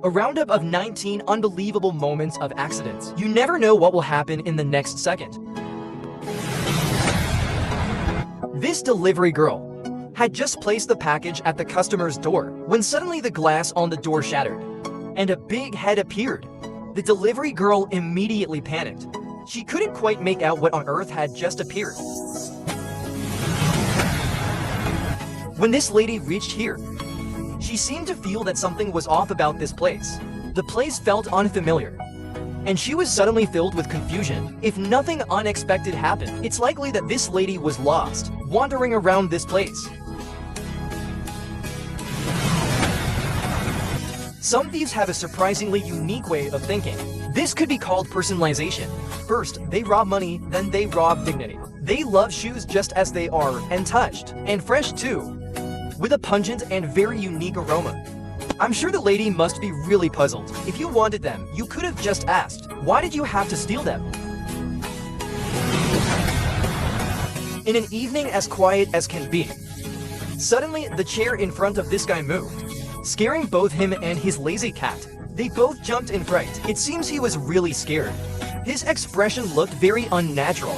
A roundup of 19 unbelievable moments of accidents. You never know what will happen in the next second. This delivery girl had just placed the package at the customer's door when suddenly the glass on the door shattered, and a big head appeared. The delivery girl immediately panicked. She couldn't quite make out what on earth had just appeared. When this lady reached here, she seemed to feel that something was off about this place. The place felt unfamiliar, and she was suddenly filled with confusion. If nothing unexpected happened, it's likely that this lady was lost, wandering around this place. Some thieves have a surprisingly unique way of thinking. This could be called personalization. First, they rob money, then they rob dignity. They love shoes just as they are, and touched, and fresh too, with a pungent and very unique aroma. I'm sure the lady must be really puzzled. If you wanted them, you could have just asked, why did you have to steal them? In an evening as quiet as can be, suddenly the chair in front of this guy moved, scaring both him and his lazy cat. They both jumped in fright. It seems he was really scared. His expression looked very unnatural.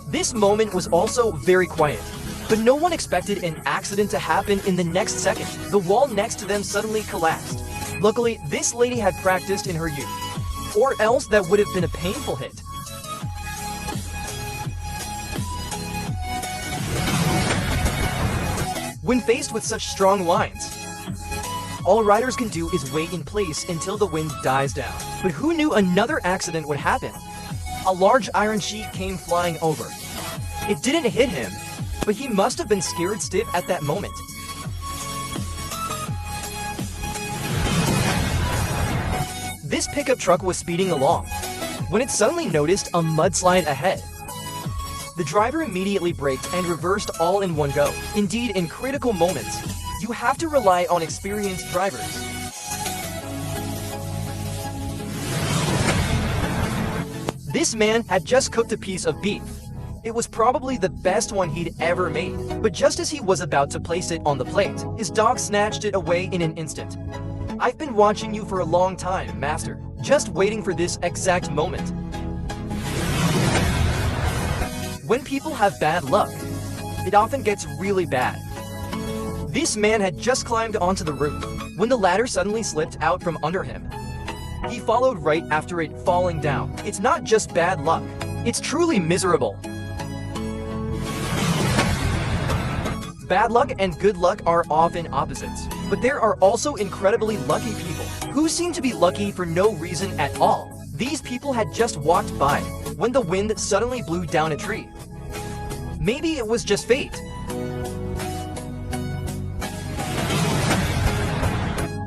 This moment was also very quiet, but no one expected an accident to happen in the next second. The wall next to them suddenly collapsed. Luckily, this lady had practiced in her youth, or else that would have been a painful hit. When faced with such strong winds, all riders can do is wait in place until the wind dies down. But who knew another accident would happen? A large iron sheet came flying over. It didn't hit him, but he must have been scared stiff at that moment. This pickup truck was speeding along when it suddenly noticed a mudslide ahead. The driver immediately braked and reversed all in one go. Indeed, in critical moments, you have to rely on experienced drivers. This man had just cooked a piece of beef. It was probably the best one he'd ever made. But just as he was about to place it on the plate, his dog snatched it away in an instant. I've been watching you for a long time, master, just waiting for this exact moment. When people have bad luck, it often gets really bad. This man had just climbed onto the roof when the ladder suddenly slipped out from under him. He followed right after it falling down. It's not just bad luck, it's truly miserable. Bad luck and good luck are often opposites, but there are also incredibly lucky people who seem to be lucky for no reason at all. These people had just walked by when the wind suddenly blew down a tree. Maybe it was just fate.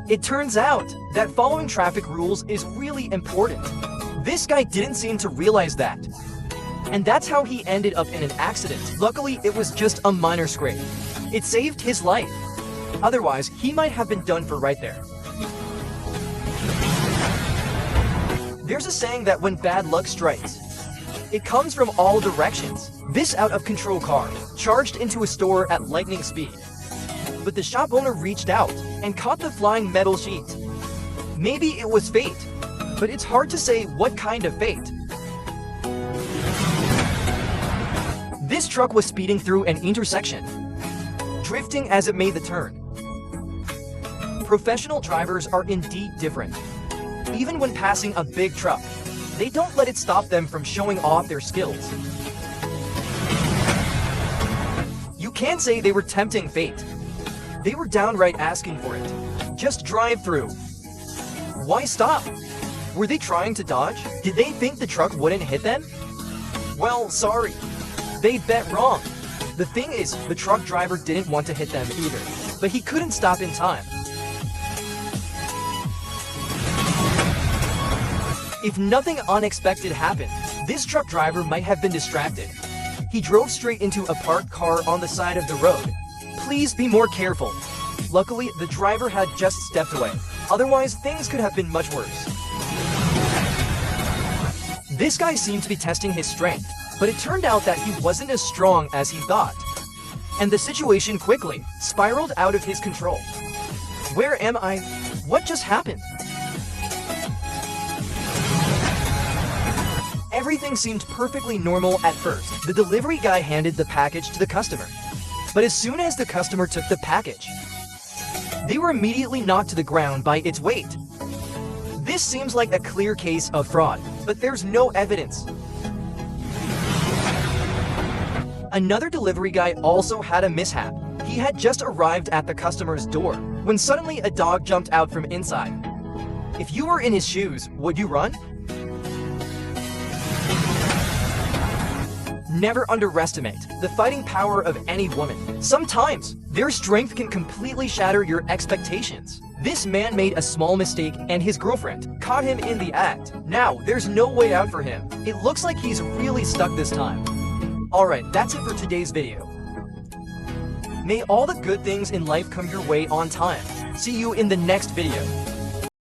It turns out that following traffic rules is really important. This guy didn't seem to realize that, and that's how he ended up in an accident. Luckily, it was just a minor scrape. It saved his life. Otherwise, he might have been done for right there. There's a saying that when bad luck strikes, it comes from all directions. This out-of-control car charged into a store at lightning speed, but the shop owner reached out and caught the flying metal sheet. Maybe it was fate, but it's hard to say what kind of fate. This truck was speeding through an intersection, drifting as it made the turn. Professional drivers are indeed different. Even when passing a big truck, they don't let it stop them from showing off their skills. You can't say they were tempting fate. They were downright asking for it. Just drive through. Why stop? Were they trying to dodge? Did they think the truck wouldn't hit them? Well, sorry. They bet wrong. The thing is, the truck driver didn't want to hit them either, but he couldn't stop in time. If nothing unexpected happened, this truck driver might have been distracted. He drove straight into a parked car on the side of the road. Please be more careful. Luckily, the driver had just stepped away. Otherwise, things could have been much worse. This guy seemed to be testing his strength, but it turned out that he wasn't as strong as he thought, and the situation quickly spiraled out of his control. Where am I? What just happened? Everything seemed perfectly normal at first. The delivery guy handed the package to the customer. But as soon as the customer took the package, they were immediately knocked to the ground by its weight. This seems like a clear case of fraud, but there's no evidence. Another delivery guy also had a mishap. He had just arrived at the customer's door when suddenly a dog jumped out from inside. If you were in his shoes, would you run? Never underestimate the fighting power of any woman. Sometimes, their strength can completely shatter your expectations. This man made a small mistake and his girlfriend caught him in the act. Now, there's no way out for him. It looks like he's really stuck this time. Alright, that's it for today's video. May all the good things in life come your way on time. See you in the next video.